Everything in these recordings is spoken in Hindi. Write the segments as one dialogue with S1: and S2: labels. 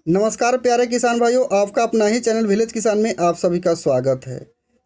S1: नमस्कार प्यारे किसान भाइयों, आपका अपना ही चैनल विलेज किसान में आप सभी का स्वागत है।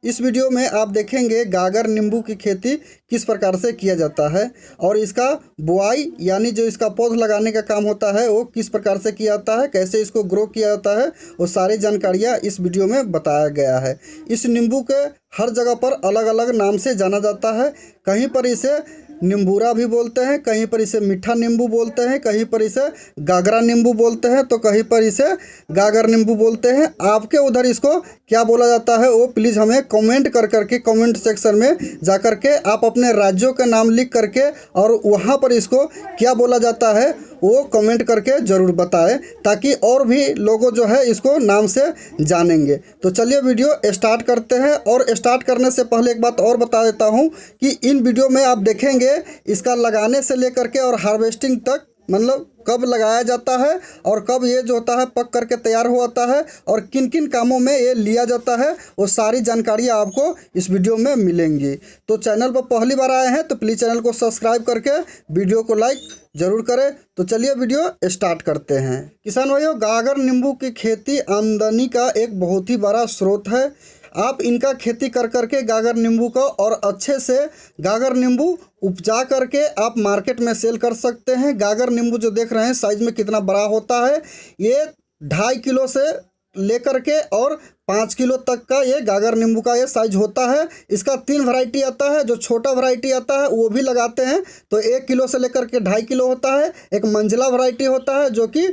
S1: इस वीडियो में आप देखेंगे गागर नींबू की खेती किस प्रकार से किया जाता है और इसका बुआई यानी जो इसका पौध लगाने का काम होता है वो किस प्रकार से किया जाता है, कैसे इसको ग्रो किया जाता है, वो सारी जानकारियाँ इस वीडियो में बताया गया है। इस नींबू के हर जगह पर अलग अलग नाम से जाना जाता है। कहीं पर इसे नींबूरा भी बोलते हैं, कहीं पर इसे मीठा नींबू बोलते हैं, कहीं पर इसे गागरा नींबू बोलते हैं, तो कहीं पर इसे गागर नींबू बोलते हैं। आपके उधर इसको क्या बोला जाता है वो प्लीज़ हमें कमेंट कर करके कमेंट सेक्शन में जा कर के आप अपने राज्यों का नाम लिख करके और वहाँ पर इसको क्या बोला जाता है वो कमेंट करके ज़रूर बताएं, ताकि और भी लोगों जो है इसको नाम से जानेंगे। तो चलिए वीडियो स्टार्ट करते हैं। और स्टार्ट करने से पहले एक बात और बता देता हूँ कि इन वीडियो में आप देखेंगे इसका लगाने से लेकर के और हार्वेस्टिंग तक, मतलब कब लगाया जाता है और कब ये जो होता है पक करके तैयार हो जाता है और किन किन कामों में ये लिया जाता है, वो सारी जानकारियाँ आपको इस वीडियो में मिलेंगी। तो चैनल पर पहली बार आए हैं तो प्लीज़ चैनल को सब्सक्राइब करके वीडियो को लाइक ज़रूर करें। तो चलिए वीडियो स्टार्ट करते हैं। किसान भाइयों, गागर नींबू की खेती आमदनी का एक बहुत ही बड़ा स्रोत है। आप इनका खेती कर करके गागर नींबू का और अच्छे से गागर नींबू उपजा करके आप मार्केट में सेल कर सकते हैं। गागर नींबू जो देख रहे हैं साइज़ में कितना बड़ा होता है, ये 2.5 किलो से लेकर के और 5 किलो तक का ये गागर नींबू का ये साइज होता है। इसका 3 वैरायटी आता है। जो छोटा वैरायटी आता है वो भी लगाते हैं तो 1 किलो से लेकर के 2.5 किलो होता है। एक मंझला वैरायटी होता है जो कि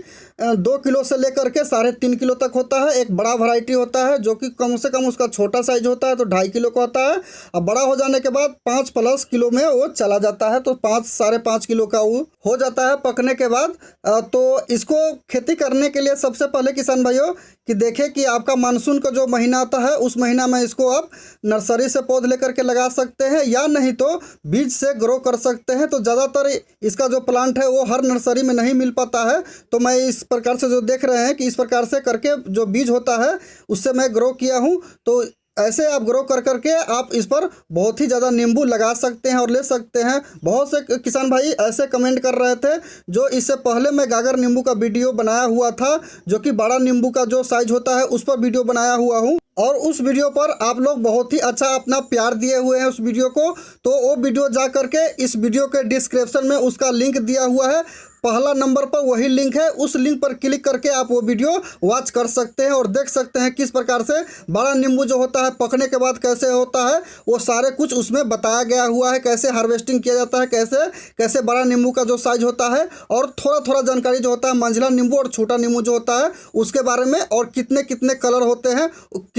S1: 2 किलो से लेकर के 3.5 किलो तक होता है। एक बड़ा वैरायटी होता है जो कि कम से कम उसका छोटा साइज होता है तो 2.5 किलो का होता है। अब बड़ा हो जाने के बाद 5+ किलो में वो चला जाता है, तो 5-5.5 किलो का वो हो जाता है पकने के बाद। तो इसको खेती करने के लिए सबसे पहले किसान भाइयों कि देखें कि आपका मानसून का जो महीना आता है उस महीना में इसको आप नर्सरी से पौध लेकर के लगा सकते हैं या नहीं तो बीज से ग्रो कर सकते हैं। तो ज़्यादातर इसका जो प्लांट है वो हर नर्सरी में नहीं मिल पाता है, तो मैं इस प्रकार से जो देख रहे हैं कि इस प्रकार से करके जो बीज होता है उससे मैं ग्रो किया हूँ। तो ऐसे आप ग्रो कर करके आप इस पर बहुत ही ज़्यादा नींबू लगा सकते हैं और ले सकते हैं। बहुत से किसान भाई ऐसे कमेंट कर रहे थे जो इससे पहले मैं गागर नींबू का वीडियो बनाया हुआ था, जो कि बड़ा नींबू का जो साइज होता है उस पर वीडियो बनाया हुआ हूँ, और उस वीडियो पर आप लोग बहुत ही अच्छा अपना प्यार दिए हुए हैं उस वीडियो को। तो वो वीडियो जा करके इस वीडियो के डिस्क्रिप्शन में उसका लिंक दिया हुआ है, पहला नंबर पर वही लिंक है। उस लिंक पर क्लिक करके आप वो वीडियो वॉच कर सकते हैं और देख सकते हैं किस प्रकार से बड़ा नींबू जो होता है पकने के बाद कैसे होता है, वो सारे कुछ उसमें बताया गया हुआ है। कैसे हार्वेस्टिंग किया जाता है, कैसे कैसे बड़ा नींबू का जो साइज होता है, और थोड़ा थोड़ा जानकारी जो होता है मंझला नींबू और छोटा नींबू जो होता है उसके बारे में, और कितने कितने कलर होते हैं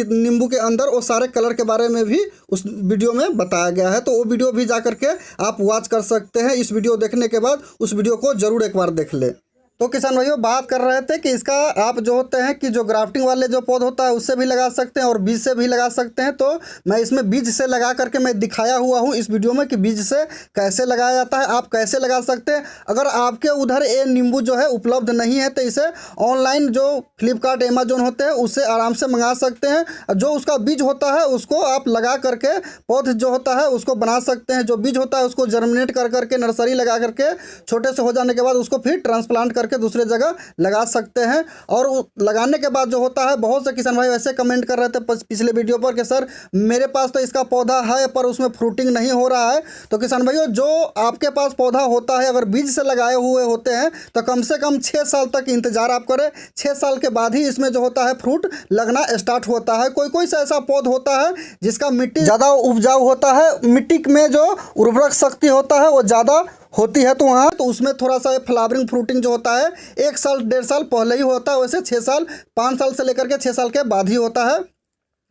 S1: नींबू के अंदर, वो सारे कलर के बारे में भी उस वीडियो में बताया गया है। तो वो वीडियो भी जा करके आप वॉच कर सकते हैं। इस वीडियो देखने के बाद उस वीडियो को जरूर एक बार देख ले। तो किसान भाइयों, बात कर रहे थे कि इसका आप जो होते हैं कि जो ग्राफ्टिंग वाले जो पौध होता है उससे भी लगा सकते हैं और बीज से भी लगा सकते हैं। तो मैं इसमें बीज से लगा करके मैं दिखाया हुआ हूं इस वीडियो में कि बीज से कैसे लगाया जाता है, आप कैसे लगा सकते हैं। अगर आपके उधर ये नींबू जो है उपलब्ध नहीं है तो इसे ऑनलाइन जो फ्लिपकार्ट अमेजोन होते हैं उससे आराम से मंगा सकते हैं। जो उसका बीज होता है उसको आप लगा करके पौध जो होता है उसको बना सकते हैं। जो बीज होता है उसको जर्मिनेट कर करके नर्सरी लगा करके छोटे से हो जाने के बाद उसको फिर ट्रांसप्लांट करके दूसरे जगह लगा सकते हैं। और लगाने के बाद जो होता है, बहुत से किसान भाई ऐसे कमेंट कर रहे थे पिछले वीडियो पर कि सर मेरे पास तो इसका पौधा है पर उसमें फ्रूटिंग नहीं हो रहा है। तो किसान भाइयों, जो आपके पास पौधा होता है अगर बीज से लगाए हुए होते हैं तो कम से कम 6 साल तक इंतजार आप करें। 6 साल के बाद ही इसमें जो होता है फ्रूट लगना स्टार्ट होता है। कोई कोई सा ऐसा पौधा होता है जिसका मिट्टी ज़्यादा उपजाऊ होता है, मिट्टी में जो उर्वरक शक्ति होता है वो ज़्यादा होती है, तो वहाँ तो उसमें थोड़ा सा फ्लावरिंग फ्रूटिंग जो होता है 1 साल 1.5 साल पहले ही होता है। वैसे 6 साल 5 साल से लेकर के 6 साल के बाद ही होता है।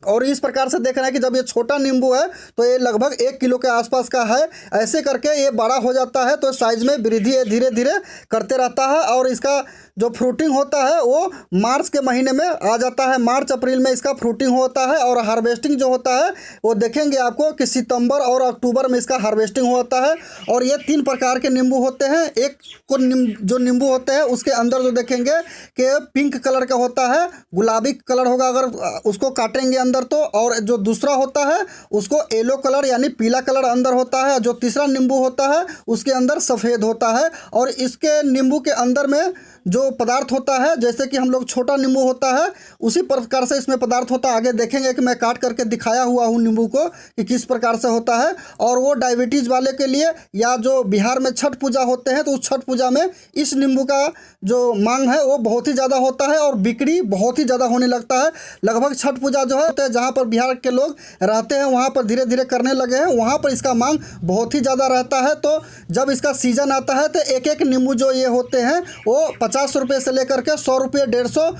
S1: और इस प्रकार से देखना है कि जब ये छोटा नींबू है तो ये लगभग 1 किलो के आसपास का है। ऐसे करके ये बड़ा हो जाता है तो साइज में वृद्धि धीरे धीरे करते रहता है। और इसका जो फ्रूटिंग होता है वो मार्च के महीने में आ जाता है, मार्च अप्रैल में इसका फ्रूटिंग होता है। और हार्वेस्टिंग जो होता है वो देखेंगे आपको कि सितंबर और अक्टूबर में इसका हार्वेस्टिंग होता है। और ये 3 प्रकार के नींबू होते हैं। एक को जो नींबू होते हैं उसके अंदर जो देखेंगे कि पिंक कलर का होता है, गुलाबी कलर होगा अगर उसको काटेंगे अंदर तो, और जो दूसरा होता है उसको येलो कलर यानी पीला कलर अंदर होता है। जो तीसरा नींबू होता है उसके अंदर सफ़ेद होता है। और इसके नींबू के अंदर में जो पदार्थ होता है, जैसे कि हम लोग छोटा नींबू होता है उसी प्रकार से इसमें पदार्थ होता है। आगे देखेंगे कि मैं काट करके दिखाया हुआ हूँ नींबू को कि किस प्रकार से होता है। और वो डायबिटीज़ वाले के लिए, या जो बिहार में छठ पूजा होते हैं तो उस छठ पूजा में इस नींबू का जो मांग है वो बहुत ही ज़्यादा होता है और बिक्री बहुत ही ज़्यादा होने लगता है। लगभग छठ पूजा जो है जहाँ पर बिहार के लोग रहते हैं वहाँ पर धीरे धीरे करने लगे हैं, वहाँ पर इसका मांग बहुत ही ज़्यादा रहता है। तो जब इसका सीज़न आता है तो एक एक नींबू जो ये होते हैं वो 50 रुपये से लेकर के 100 रुपये, 150,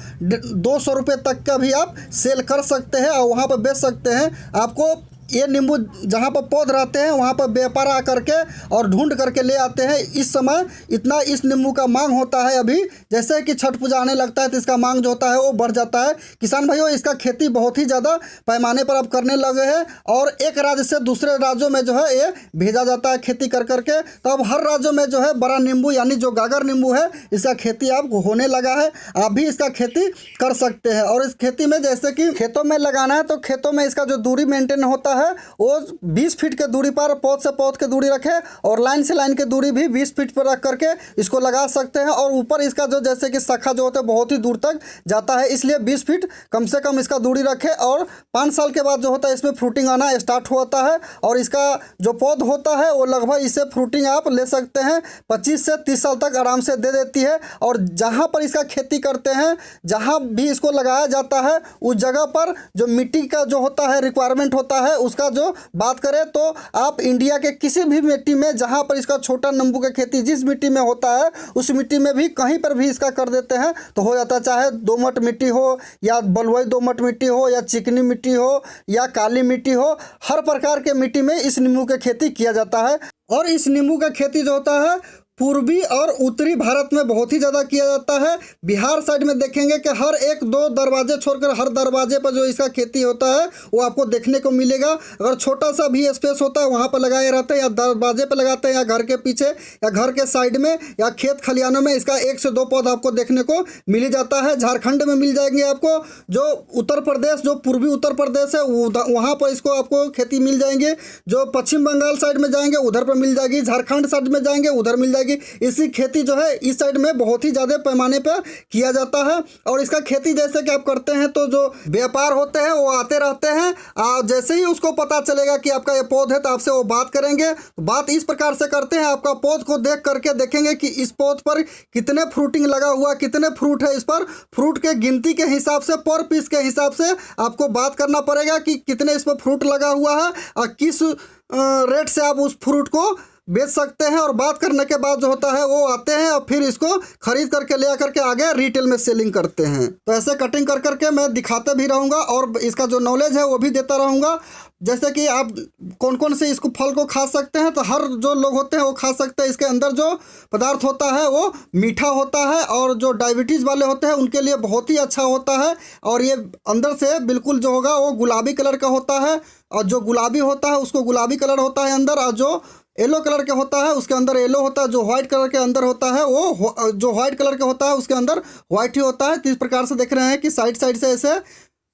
S1: 200 रुपये तक का भी आप सेल कर सकते हैं और वहाँ पर बेच सकते हैं। आपको ये नींबू जहाँ पर पौध रहते हैं वहाँ पर व्यापार आ करके और ढूंढ करके ले आते हैं। इस समय इतना इस नींबू का मांग होता है। अभी जैसे कि छठ पूजा आने लगता है तो इसका मांग जो होता है वो बढ़ जाता है। किसान भाइयों, इसका खेती बहुत ही ज़्यादा पैमाने पर अब करने लगे हैं और एक राज्य से दूसरे राज्यों में जो है ये भेजा जाता है खेती कर करके। तो अब हर राज्यों में जो है बड़ा नींबू यानी जो गागर नींबू है इसका खेती अब होने लगा है। आप भी इसका खेती कर सकते हैं। और इस खेती में जैसे कि खेतों में लगाना है तो खेतों में इसका जो दूरी मेंटेन होता है वो 20 फीट के दूरी पर पौध से पौध की दूरी रखें और लाइन से लाइन की दूरी भी 20 फीट पर रख करके इसको लगा सकते हैं। और ऊपर इसका जो जैसे कि शाखा जो होता है बहुत ही दूर तक जाता है, इसलिए 20 फीट कम से कम इसका दूरी रखें। और 5 साल के बाद जो होता है इसमें फ्रूटिंग आना स्टार्ट होता है और इसका जो पौध होता है वो लगभग इससे फ्रूटिंग आप ले सकते हैं 25 से 30 साल तक आराम से दे देती है। और जहाँ पर इसका खेती करते हैं, जहाँ भी इसको लगाया जाता है उस जगह पर जो मिट्टी का जो होता है रिक्वायरमेंट होता है उसका जो बात करें तो आप इंडिया के किसी भी मिट्टी में जहाँ पर इसका छोटा नींबू का खेती जिस मिट्टी में होता है उस मिट्टी में भी कहीं पर भी इसका कर देते हैं तो हो जाता है। चाहे दोमट मिट्टी हो या बलुई दोमट मिट्टी हो या चिकनी मिट्टी हो या काली मिट्टी हो, हर प्रकार के मिट्टी में इस नींबू की खेती किया जाता है। और इस नींबू का खेती जो होता है पूर्वी और उत्तरी भारत में बहुत ही ज़्यादा किया जाता है। बिहार साइड में देखेंगे कि हर 1-2 दरवाजे छोड़कर हर दरवाजे पर जो इसका खेती होता है वो आपको देखने को मिलेगा। अगर छोटा सा भी स्पेस होता है वहाँ पर लगाए रहते हैं या दरवाजे पर लगाते हैं या घर के पीछे या घर के साइड में या खेत खलिहानों में इसका 1 से 2 पौधा आपको देखने को मिल जाता है। झारखंड में मिल जाएंगे आपको, जो उत्तर प्रदेश जो पूर्वी उत्तर प्रदेश है वहाँ पर इसको आपको खेती मिल जाएंगे। जो पश्चिम बंगाल साइड में जाएंगे उधर पर मिल जाएगी, झारखंड साइड में जाएंगे उधर मिल जाएगी। इसकी खेती जो है इस साइड में बहुत ही ज़्यादा पैमाने पर किया जाता है। और इसका खेती जैसे कि आप करते हैं तो जो व्यापार होते हैं वो आते रहते हैं। जैसे ही उसको पता चलेगा कि आपका ये पौध है तो आपसे वो बात करेंगे। बात इस प्रकार से करते हैं, आपका पौध को देख करके देखेंगे कि इस पौध पर कितने फ्रूटिंग लगा हुआ, कितने फ्रूट है, इस पर फ्रूट के गिनती के हिसाब से पर पीस के हिसाब से आपको बात करना पड़ेगा कि कितने इस पर फ्रूट लगा हुआ है और किस रेट से आप उस फ्रूट को बेच सकते हैं। और बात करने के बाद जो होता है वो आते हैं और फिर इसको खरीद करके ले आकर के आगे रिटेल में सेलिंग करते हैं। तो ऐसे कटिंग कर करके मैं दिखाते भी रहूँगा और इसका जो नॉलेज है वो भी देता रहूँगा। जैसे कि आप कौन कौन से इसको फल को खा सकते हैं तो हर जो लोग होते हैं वो खा सकते हैं। इसके अंदर जो पदार्थ होता है वो मीठा होता है और जो डायबिटीज़ वाले होते हैं उनके लिए बहुत ही अच्छा होता है। और ये अंदर से बिल्कुल जो होगा वो गुलाबी कलर का होता है और जो गुलाबी होता है उसको गुलाबी कलर होता है अंदर, और जो येलो कलर के होता है उसके अंदर येलो होता है, जो व्हाइट कलर के अंदर होता है वो जो व्हाइट कलर का होता है उसके अंदर व्हाइट ही होता है। तो इस प्रकार से देख रहे हैं कि साइड साइड से ऐसे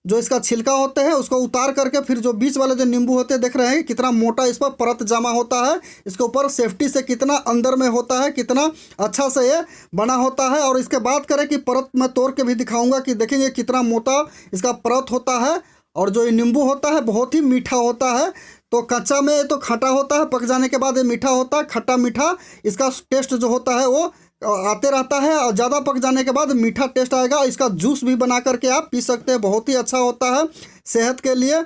S1: जो इसका छिलका होते हैं उसको उतार करके फिर जो बीच वाले जो नींबू होते हैं देख रहे हैं कि कितना मोटा इस पर परत जमा होता है। इसके ऊपर सेफ्टी से कितना अंदर में होता है, कितना अच्छा से ये बना होता है। और इसके बात करें कि परत मैं तोड़ के भी दिखाऊंगा कि देखेंगे कितना मोटा इसका परत होता है। और जो ये नींबू होता है बहुत ही मीठा होता है। तो कच्चा में तो खट्टा होता है, पक जाने के बाद ये मीठा होता है, खट्टा मीठा इसका टेस्ट जो होता है वो आते रहता है। और ज़्यादा पक जाने के बाद मीठा टेस्ट आएगा। इसका जूस भी बना करके आप पी सकते हैं, बहुत ही अच्छा होता है सेहत के लिए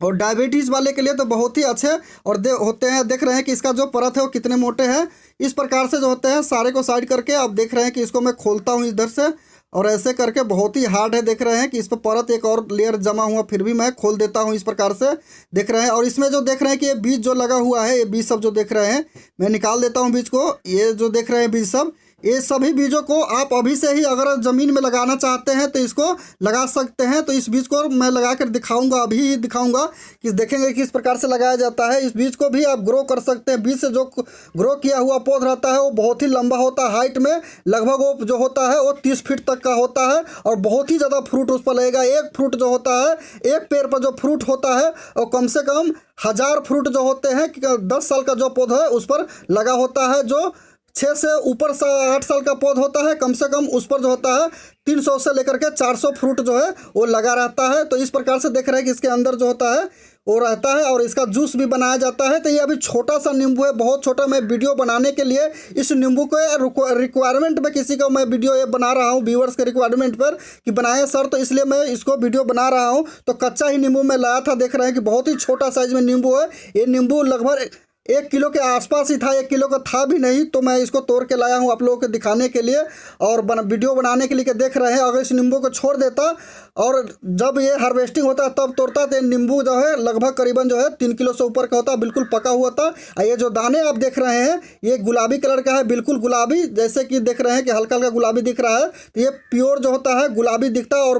S1: और डायबिटीज़ वाले के लिए तो बहुत ही अच्छे और होते हैं। देख रहे हैं कि इसका जो परत है वो कितने मोटे हैं। इस प्रकार से जो होते हैं सारे को साइड करके आप देख रहे हैं कि इसको मैं खोलता हूँ इधर से और ऐसे करके बहुत ही हार्ड है। देख रहे हैं कि इस पर परत एक और लेयर जमा हुआ, फिर भी मैं खोल देता हूँ इस प्रकार से देख रहे हैं। और इसमें जो देख रहे हैं कि ये बीज जो लगा हुआ है, ये बीज सब जो देख रहे हैं मैं निकाल देता हूँ बीज को। ये जो देख रहे हैं बीज सब, ये सभी बीजों को आप अभी से ही अगर ज़मीन में लगाना चाहते हैं तो इसको लगा सकते हैं। तो इस बीज को मैं लगा कर दिखाऊंगा, अभी ही दिखाऊंगा कि देखेंगे कि इस प्रकार से लगाया जाता है। इस बीज को भी आप ग्रो कर सकते हैं। बीज से जो ग्रो किया हुआ पौध रहता है वो बहुत ही लंबा होता है, हाइट में लगभग वो जो होता है वो 30 फीट तक का होता है और बहुत ही ज़्यादा फ्रूट उस पर लगेगा। एक फ्रूट जो होता है, एक पेड़ पर जो फ्रूट होता है और कम से कम 1000 फ्रूट जो होते हैं 10 साल का जो पौधा है उस पर लगा होता है, जो 6 से ऊपर 8 साल का पौध होता है, कम से कम उस पर जो होता है 300 से लेकर के 400 फ्रूट जो है वो लगा रहता है। तो इस प्रकार से देख रहे हैं कि इसके अंदर जो होता है वो रहता है और इसका जूस भी बनाया जाता है। तो ये अभी छोटा सा नींबू है, बहुत छोटा। मैं वीडियो बनाने के लिए इस नींबू को रिक्वायरमेंट में किसी को मैं वीडियो ये बना रहा हूँ, व्यूअर्स के रिक्वायरमेंट पर कि बनाए सर, तो इसलिए मैं इसको वीडियो बना रहा हूँ। तो कच्चा ही नींबू मैं लाया था, देख रहे हैं कि बहुत ही छोटा साइज में नींबू है। ये नींबू लगभग 1 किलो के आसपास ही था, 1 किलो का था भी नहीं। तो मैं इसको तोड़ के लाया हूँ आप लोगों को दिखाने के लिए और वीडियो बनाने के लिए। देख रहे हैं अगर इस नींबू को छोड़ देता और जब ये हार्वेस्टिंग होता तब तोड़ता तो नींबू जो है लगभग करीबन जो है 3 किलो से ऊपर का होता, बिल्कुल पका हुआ था। ये जो दाने आप देख रहे हैं ये गुलाबी कलर का है, बिल्कुल गुलाबी, जैसे कि देख रहे हैं कि हल्का हल्का गुलाबी दिख रहा है। तो ये प्योर जो होता है गुलाबी दिखता है और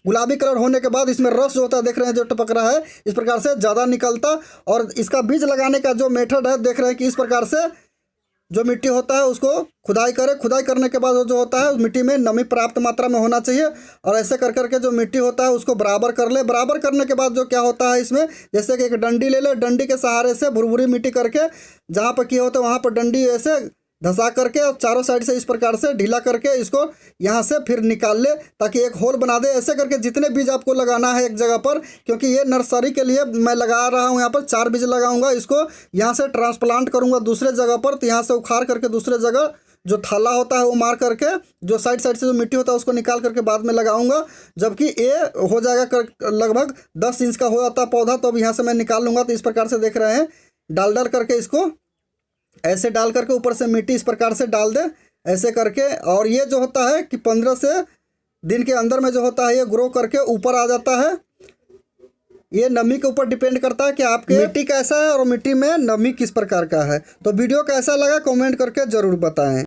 S1: गुलाबी कलर होने के बाद इसमें रस जो होता है देख रहे हैं जो टपक रहा है, इस प्रकार से ज़्यादा निकलता। और इसका बीज लगाने का जो मेथड है देख रहे हैं कि इस प्रकार से जो मिट्टी होता है उसको खुदाई करें। खुदाई करने के बाद जो होता है उस मिट्टी में नमी पर्याप्त मात्रा में होना चाहिए और ऐसे कर करके जो मिट्टी होता है उसको बराबर कर ले। बराबर करने के बाद जो क्या होता है इसमें, जैसे कि एक डंडी ले ले, डंडी के सहारे से भुरभुरी मिट्टी करके जहाँ पर किया होता है वहाँ पर डंडी ऐसे धंसा करके और चारों साइड से इस प्रकार से ढीला करके इसको यहाँ से फिर निकाल ले ताकि एक होल बना दे। ऐसे करके जितने बीज आपको लगाना है एक जगह पर, क्योंकि ये नर्सरी के लिए मैं लगा रहा हूँ, यहाँ पर 4 बीज लगाऊंगा, इसको यहाँ से ट्रांसप्लांट करूँगा दूसरे जगह पर। तो यहाँ से उखाड़ करके दूसरे जगह जो थाला होता है वो मार करके जो साइड साइड से जो मिट्टी होता है उसको निकाल करके बाद में लगाऊंगा। जबकि ये हो जाएगा लगभग 10 इंच का हो जाता है पौधा, तो अब यहाँ से मैं निकाल लूँगा। तो इस प्रकार से देख रहे हैं डाल करके इसको ऐसे डाल करके ऊपर से मिट्टी इस प्रकार से डाल दे ऐसे करके। और ये जो होता है कि 15 से दिन के अंदर में जो होता है ये ग्रो करके ऊपर आ जाता है। ये नमी के ऊपर डिपेंड करता है कि आपके मिट्टी कैसा है और मिट्टी में नमी किस प्रकार का है। तो वीडियो कैसा लगा कमेंट करके ज़रूर बताएं।